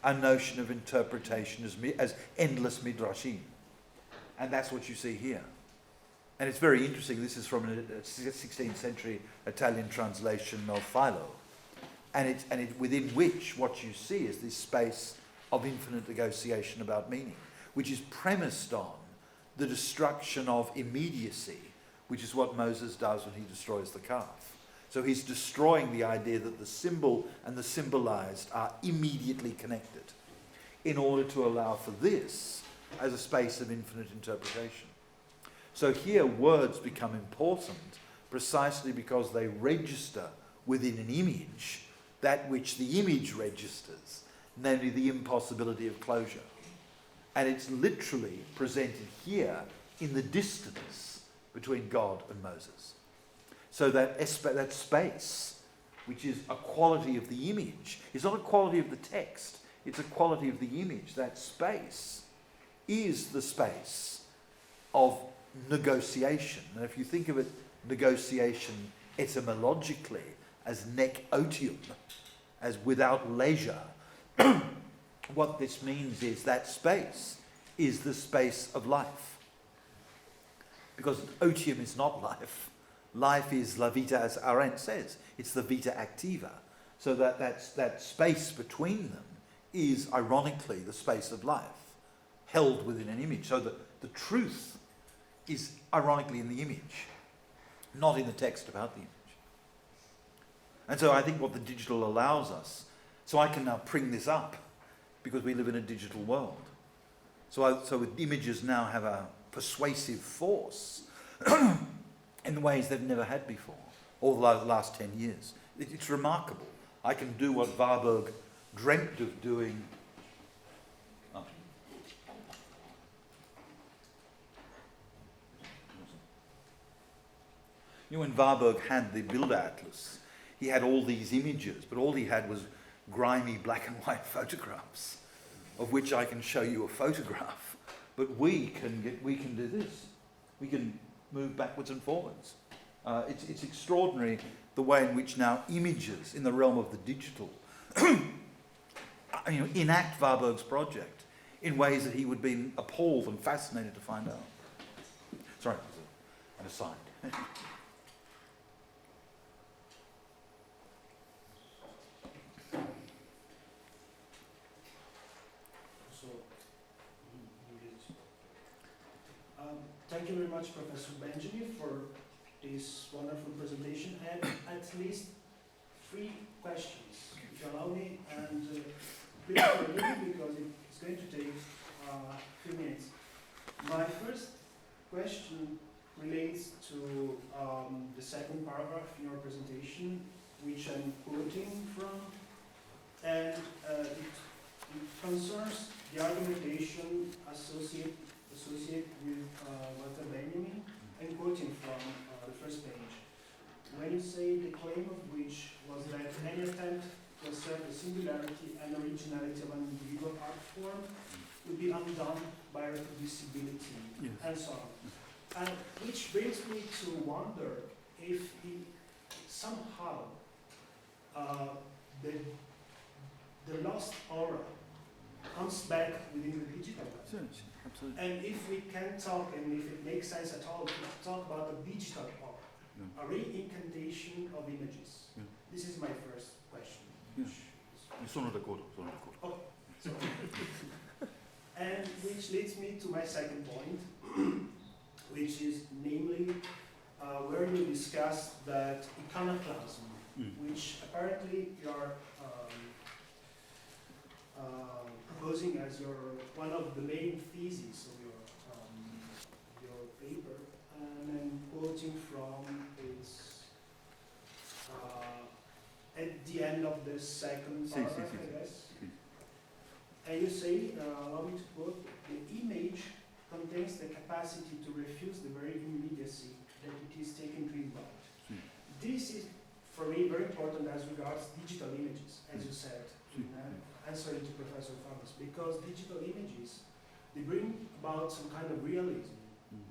a notion of interpretation as endless midrashim. And that's what you see here. And it's very interesting. This is from a 16th century Italian translation of Philo. And within which what you see is this space of infinite negotiation about meaning, which is premised on the destruction of immediacy, which is what Moses does when he destroys the calf. So he's destroying the idea that the symbol and the symbolized are immediately connected in order to allow for this as a space of infinite interpretation. So here words become important precisely because they register within an image that which the image registers, namely the impossibility of closure. And it's literally presented here in the distance between God and Moses. So that space, which is a quality of the image, is not a quality of the text, it's a quality of the image. That space is the space of negotiation. And if you think of it, negotiation etymologically as nec otium, as without leisure, what this means is that space is the space of life. Because otium is not life. Life is la vita, as Arendt says. It's the vita activa. So that space between them is, ironically, the space of life, held within an image. So the truth is, ironically, in the image, not in the text about the image. And so I think what the digital allows us, so I can now bring this up, because we live in a digital world. So images now have a persuasive force in ways they've never had before, all the last 10 years. It's remarkable. I can do what Warburg dreamt of doing. Oh. You know, when Warburg had the Builder Atlas, he had all these images, but all he had was grimy black and white photographs, of which I can show you a photograph. But we can do this. We can move backwards and forwards. It's extraordinary the way in which now images in the realm of the digital enact Warburg's project in ways that he would be appalled and fascinated to find out. Sorry, an aside. Thank you very much, Professor Benjamin, for this wonderful presentation. And at least 3 questions, if you allow me, and quickly for a little because it's going to take a few minutes. My first question relates to the second paragraph in your presentation, which I'm quoting from, and it concerns the argumentation associated with Walter Benjamin, and quoting from the first page. When you say the claim of which was that any attempt to assert the singularity and originality of an individual art form would be undone by reproducibility, yes, and so on. And which brings me to wonder if somehow the lost aura comes back within the digital. Absolutely. And if we can talk, and if it makes sense at all, to talk about the digital aura, a reincantation of images. Yeah. This is my first question. Yeah. Sono d'accordo. Oh, sorry. And which leads me to my second point, which is namely where you discuss that iconoclasm, which apparently you are proposing as one of the main theses of your paper, and I'm quoting from its at the end of the second paragraph, I guess. And you say, allow me to quote, the image contains the capacity to refuse the very immediacy that it is taken to invite. This is, for me, very important as regards digital images, as you said, answering to Professor Famas, because digital images, they bring about some kind of realism,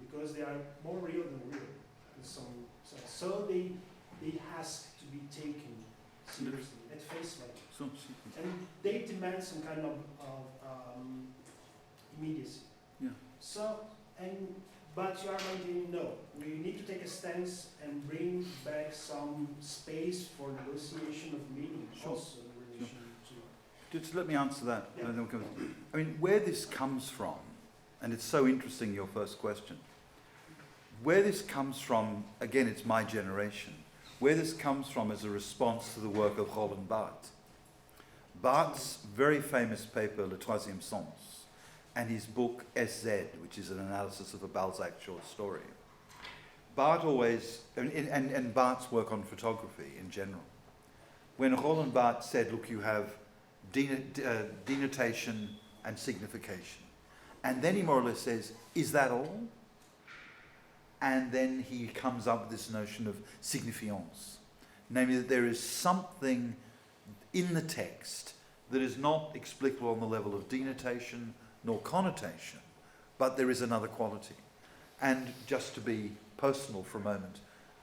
because they are more real than real in some sense. So they ask to be taken seriously, at face value. And they demand some kind of immediacy. Yeah. So, But you are maintaining no. We need to take a stance and bring back some space for negotiation of meaning, Sure. also in relation to. Just let me answer that. Yeah. And then we'll come. I mean, where this comes from, and it's so interesting, your first question. Where this comes from, again, it's my generation. Where this comes from is a response to the work of Roland Barthes. Barthes' very famous paper, Le Troisième Sens, and his book SZ, which is an analysis of a Balzac short story. Barthes always, and Barthes' work on photography in general. When Roland Barthes said, look, you have denotation and signification. And then he more or less says, is that all? And then he comes up with this notion of signifiance, namely that there is something in the text that is not explicable on the level of denotation nor connotation, but there is another quality. And just to be personal for a moment,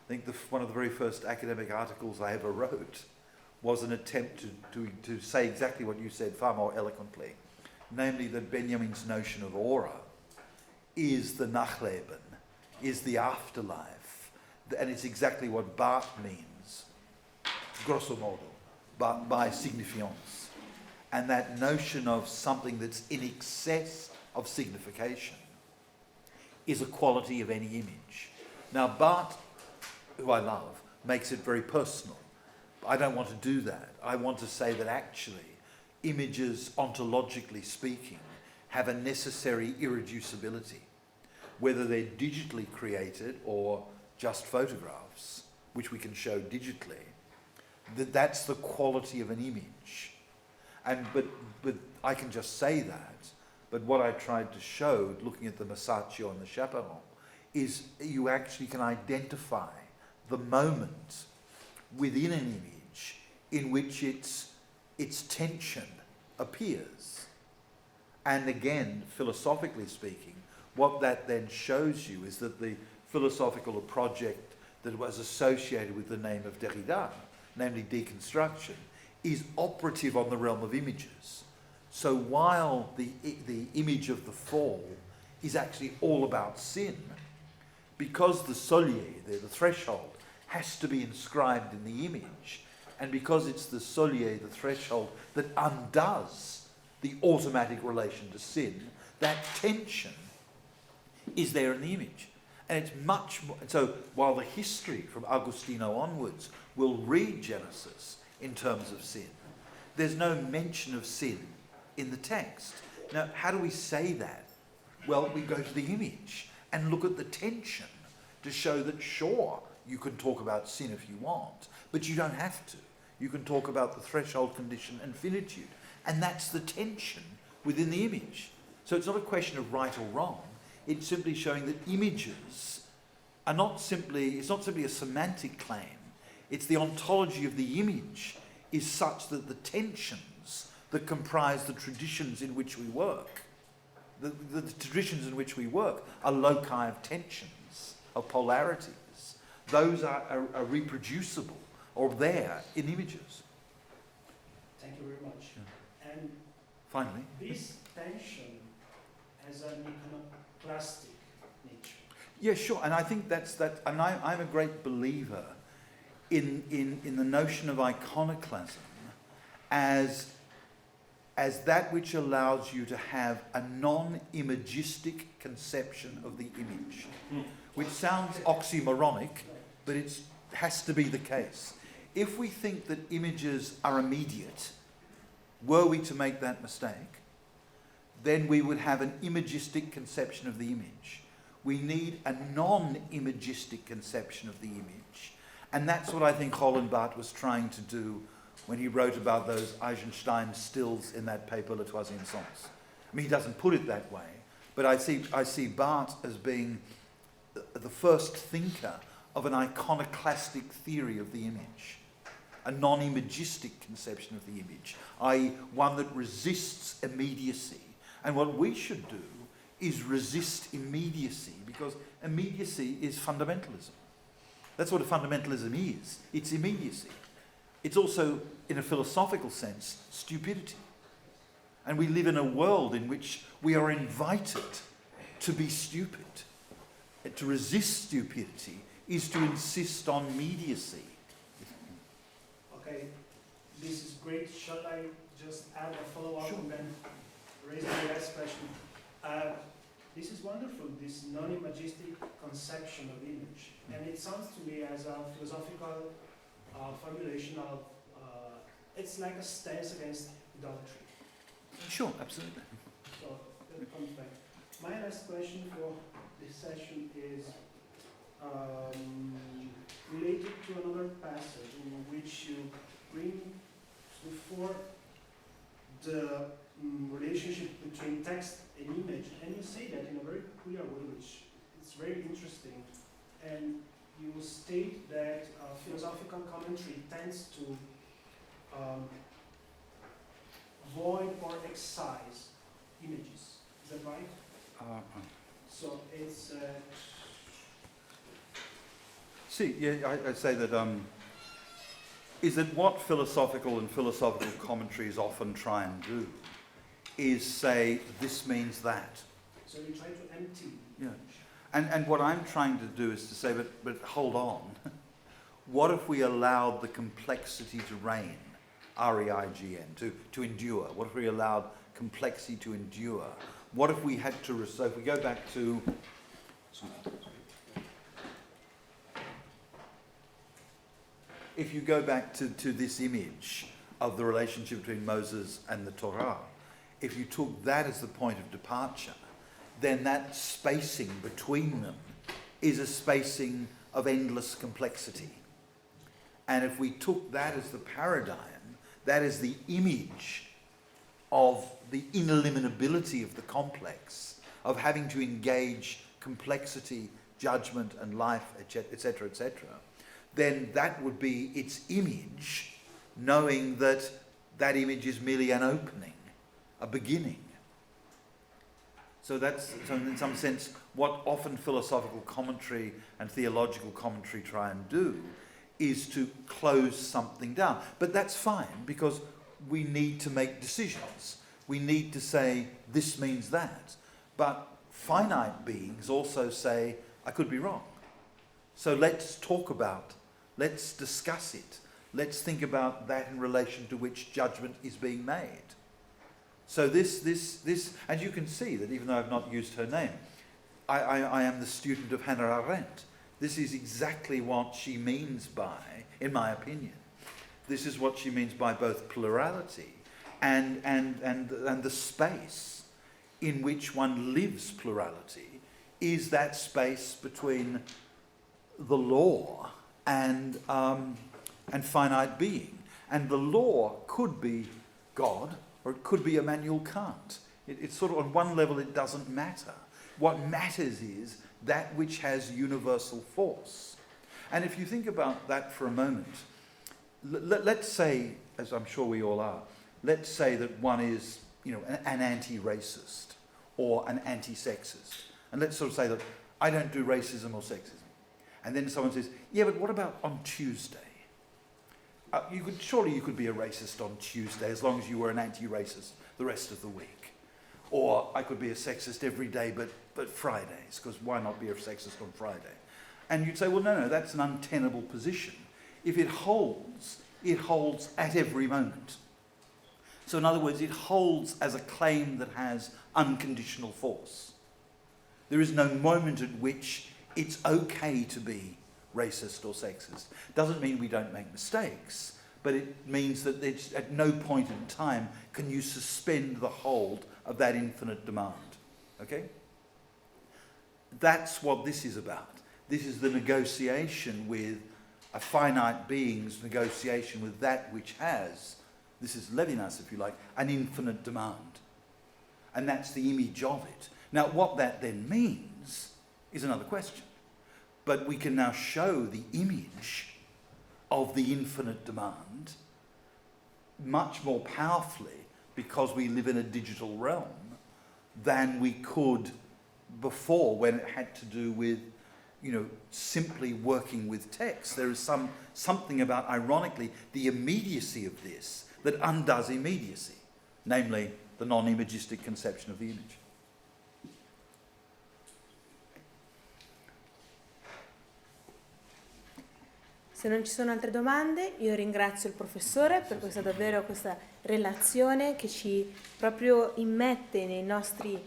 I think one of the very first academic articles I ever wrote was an attempt to say exactly what you said far more eloquently, namely that Benjamin's notion of aura is the Nachleben, is the afterlife, and it's exactly what Barthes means, grosso modo, but by signifiance. And that notion of something that's in excess of signification is a quality of any image. Now, Barthes, who I love, makes it very personal. I don't want to do that. I want to say that actually images, ontologically speaking, have a necessary irreducibility. Whether they're digitally created or just photographs, which we can show digitally, that's the quality of an image. But I can just say that, but what I tried to show, looking at the Masaccio and the Chaperon, is you actually can identify the moment within an image in which its tension appears. And again, philosophically speaking, what that then shows you is that the philosophical project that was associated with the name of Derrida, namely deconstruction, is operative on the realm of images. So while the image of the fall is actually all about sin, because the solier, the threshold, has to be inscribed in the image, and because it's the solier, the threshold, that undoes the automatic relation to sin, that tension is there in the image. And it's much more, so while the history from Agostino onwards will read Genesis in terms of sin, there's no mention of sin in the text. Now, how do we say that? Well, we go to the image and look at the tension to show that, sure, you can talk about sin if you want, but you don't have to. You can talk about the threshold condition and finitude. And that's the tension within the image. So it's not a question of right or wrong. It's simply showing that images are it's not simply a semantic claim. It's the ontology of the image is such that the tensions that comprise the traditions in which we work, the traditions in which we work are loci of tensions, of polarities. Those are reproducible or there in images. Thank you very much. Yeah. And Finally. this tension has an iconoclastic nature. Yeah, sure. And I think and I'm a great believer in the notion of iconoclasm as that which allows you to have a non-imagistic conception of the image, which sounds oxymoronic, but it has to be the case. If we think that images are immediate, were we to make that mistake, then we would have an imagistic conception of the image. We need a non-imagistic conception of the image. And that's what I think Roland Barthes was trying to do when he wrote about those Eisenstein stills in that paper, Le Troisième Sens. I mean, he doesn't put it that way, but I see Barthes as being the first thinker of an iconoclastic theory of the image, a non-imagistic conception of the image, i.e. one that resists immediacy. And what we should do is resist immediacy, because immediacy is fundamentalism. That's what a fundamentalism is. It's immediacy. It's also, in a philosophical sense, stupidity. And we live in a world in which we are invited to be stupid. to resist stupidity is to insist on immediacy. Okay, this is great. Shall I just add a follow-up Sure. and then raise my last question? This is wonderful, this non-imagistic conception of image. And it sounds to me as a philosophical formulation of, it's like a stance against idolatry. Sure, absolutely. So that comes back. My last question for this session is related to another passage in which you bring before the relationship between text and image, and you say that in a very clear way, which is very interesting. And you state that philosophical commentary tends to avoid or excise images. Is that right? So it's. See, yeah, I'd say that is that what philosophical and philosophical commentaries often try and do is say this means that. So you try to empty. Yeah. And what I'm trying to do is to say, but hold on. What if we allowed the complexity to reign, R-E-I-G-N, to endure? What if we allowed complexity to endure? What if we had to, so if we go back to, if you go back to this image of the relationship between Moses and the Torah, if you took that as the point of departure, then that spacing between them is a spacing of endless complexity. And if we took that as the paradigm, that is the image of the ineliminability of the complex, of having to engage complexity, judgment and life, etc., etc., then that would be its image, knowing that that image is merely an opening, a beginning. So that's, so in some sense, what often philosophical commentary and theological commentary try and do is to close something down. But that's fine, because we need to make decisions. We need to say, this means that. But finite beings also say, I could be wrong. So let's talk about, let's discuss it. Let's think about that in relation to which judgment is being made. So this, and you can see that even though I've not used her name, I am the student of Hannah Arendt. This is exactly what she means by, in my opinion, this is what she means by both plurality and the space in which one lives plurality is that space between the law and finite being. And the law could be God, or it could be Immanuel Kant. It's sort of, on one level, it doesn't matter. What matters is that which has universal force. And if you think about that for a moment, let's say, as I'm sure we all are, let's say that one is, an anti-racist or an anti-sexist. And let's sort of say that I don't do racism or sexism. And then someone says, yeah, but what about on Tuesday? Surely you could be a racist on Tuesday as long as you were an anti-racist the rest of the week. Or I could be a sexist every day but Fridays, because why not be a sexist on Friday? And you'd say, well, no, that's an untenable position. If it holds at every moment. So in other words, it holds as a claim that has unconditional force. There is no moment at which it's okay to be racist or sexist. Doesn't mean we don't make mistakes, but it means that at no point in time can you suspend the hold of that infinite demand. Okay? That's what this is about. This is the negotiation with a finite being's negotiation with that which has, this is Levinas if you like, an infinite demand. And that's the image of it. Now what that then means is another question. But we can now show the image of the infinite demand much more powerfully because we live in a digital realm than we could before, when it had to do with, simply working with text. There is something about, ironically, the immediacy of this that undoes immediacy, namely the non-imagistic conception of the image. Se non ci sono altre domande, io ringrazio il professore per questa relazione che ci proprio immette nei nostri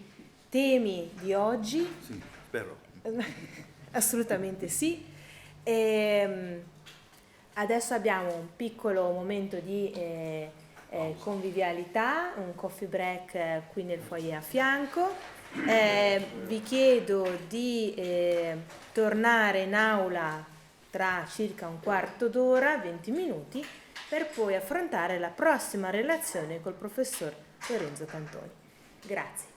temi di oggi. Sì, spero. Assolutamente sì. Adesso abbiamo un piccolo momento di convivialità, un coffee break qui nel foyer a fianco. Vi chiedo di tornare in aula tra circa un quarto d'ora, 20 minuti, per poi affrontare la prossima relazione col professor Lorenzo Cantoni. Grazie.